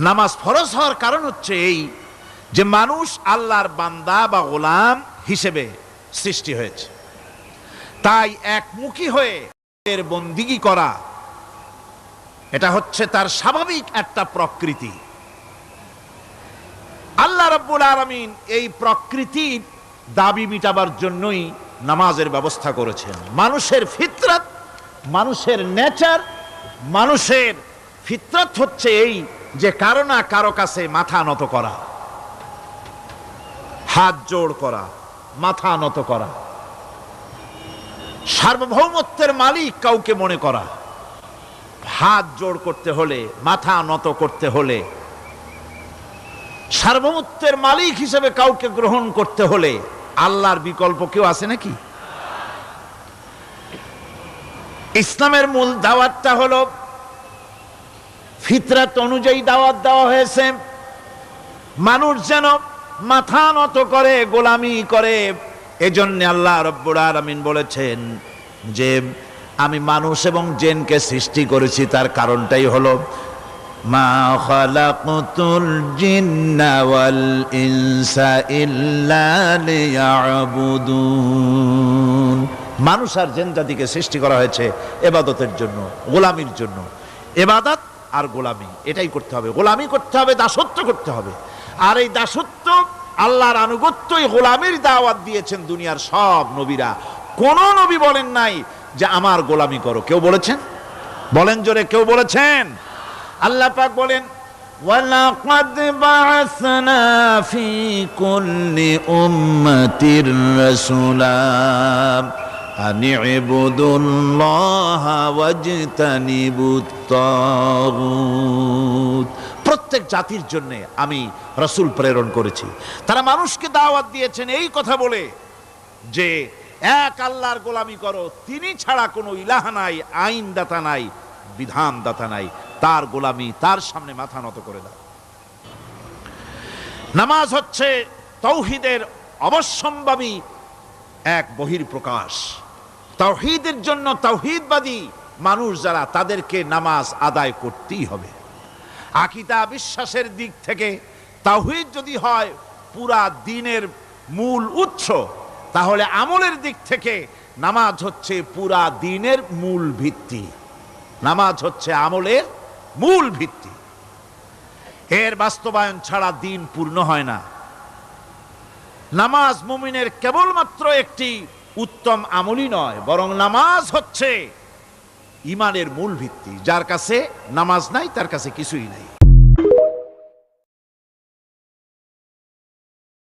নামাজ ফরজ হওয়ার কারণ হচ্ছে এই যে মানুষ আল্লাহর বান্দা বা গোলাম হিসেবে সৃষ্টি হয়েছে, তাই একমুখী হয়ে এর বন্দিগি করা এটা হচ্ছে তার স্বাভাবিক একটা প্রকৃতি। আল্লাহ রাব্বুল আলামিন এই প্রকৃতির দাবি মিটাবার জন্যই নামাজের ব্যবস্থা করেছেন। মানুষের ফিতরত, মানুষের নেচার, মানুষের ফিতরত হচ্ছে এই যে কারো না কারো কাছে মাথা নত করা, হাত জোড় করা, মাথা নত করা, সার্বভৌমত্বের মালিক কাউকে মনে করা। হাত জোড় করতে হলে, মাথা নত করতে হলে, সার্বভৌমত্বের মালিক হিসেবে কাউকে গ্রহণ করতে হলে আল্লাহর বিকল্প কেউ আছে নাকি? ইসলামের মূল দাওয়াতটা হলো ফিতরাত অনুযায়ী দাওয়াত দেওয়া হয়েছে, মানুষ যেন মাথা নত করে, গোলামি করে। এজন্য আল্লাহ রাব্বুল আলামিন বলেছেন যে আমি মানুষ এবং জিনকে সৃষ্টি করেছি, তার কারণটাই হলো মা খালাকতুল জিন্না ওয়াল ইনসা ইল্লা লিয়াবুদুন। মানুষ আর জিন জাতিকে সৃষ্টি করা হয়েছে ইবাদতের জন্য, গোলামির জন্য। ইবাদত আর গোলামি এটাই করতে হবে, গোলামি করতে হবে, দাসত্ব করতে হবে। আর এই দাসত্ব, আল্লাহর আনুগত্যই গোলামির দাওয়াত দিয়েছেন দুনিয়ার সব নবীরা। কোন নবী বলেন নাই যে আমার গোলামি করো। কেউ বলেছেন? বলেন জোরে, কেউ বলেছেন? আল্লাহ পাক বলেন ওয়ালাকাদ বা'আসনা ফি কুল্লি উম্মাতির রাসূলা আন ইবুদুল্লাহা ওয়াজতানিবুত তাগুত। প্রত্যেক জাতির জন্য আমি রাসূল প্রেরণ করেছি, তারা মানুষকে দাওয়াত দিয়েছেন এই কথা বলে যে এক আল্লাহর গোলামি করো, তিনি ছাড়া কোনো ইলাহ নাই, আইন দাতা নাই, বিধান দাতা নাই, তার গোলামি, তার সামনে মাথা নত করে দাও। নামাজ হচ্ছে তাওহীদের অবশ্যম্ভাবী এক বহির্প্রকাশ। তাওহীদের জন্য তাওহীদবাদী মানুষ যারা, তাদেরকে নামাজ আদায় করতেই হবে। আকীদা বিশ্বাসের দিক থেকে তাওহীদ যদি হয় পুরা দ্বীনের মূল উৎস, তাহলে আমলের দিক থেকে নামাজ হচ্ছে পুরা দ্বীনের মূল ভিত্তি। নামাজ হচ্ছে আমলের মূল ভিত্তি, এর বাস্তবায়ন ছাড়া দ্বীন পূর্ণ হয় না। নামাজ মুমিনের কেবলমাত্র একটি উত্তম আমলই নয়, বরং নামাজ হচ্ছে ঈমানের মূল ভিত্তি। যার কাছে নামাজ নাই তার কাছে কিছুই নাই।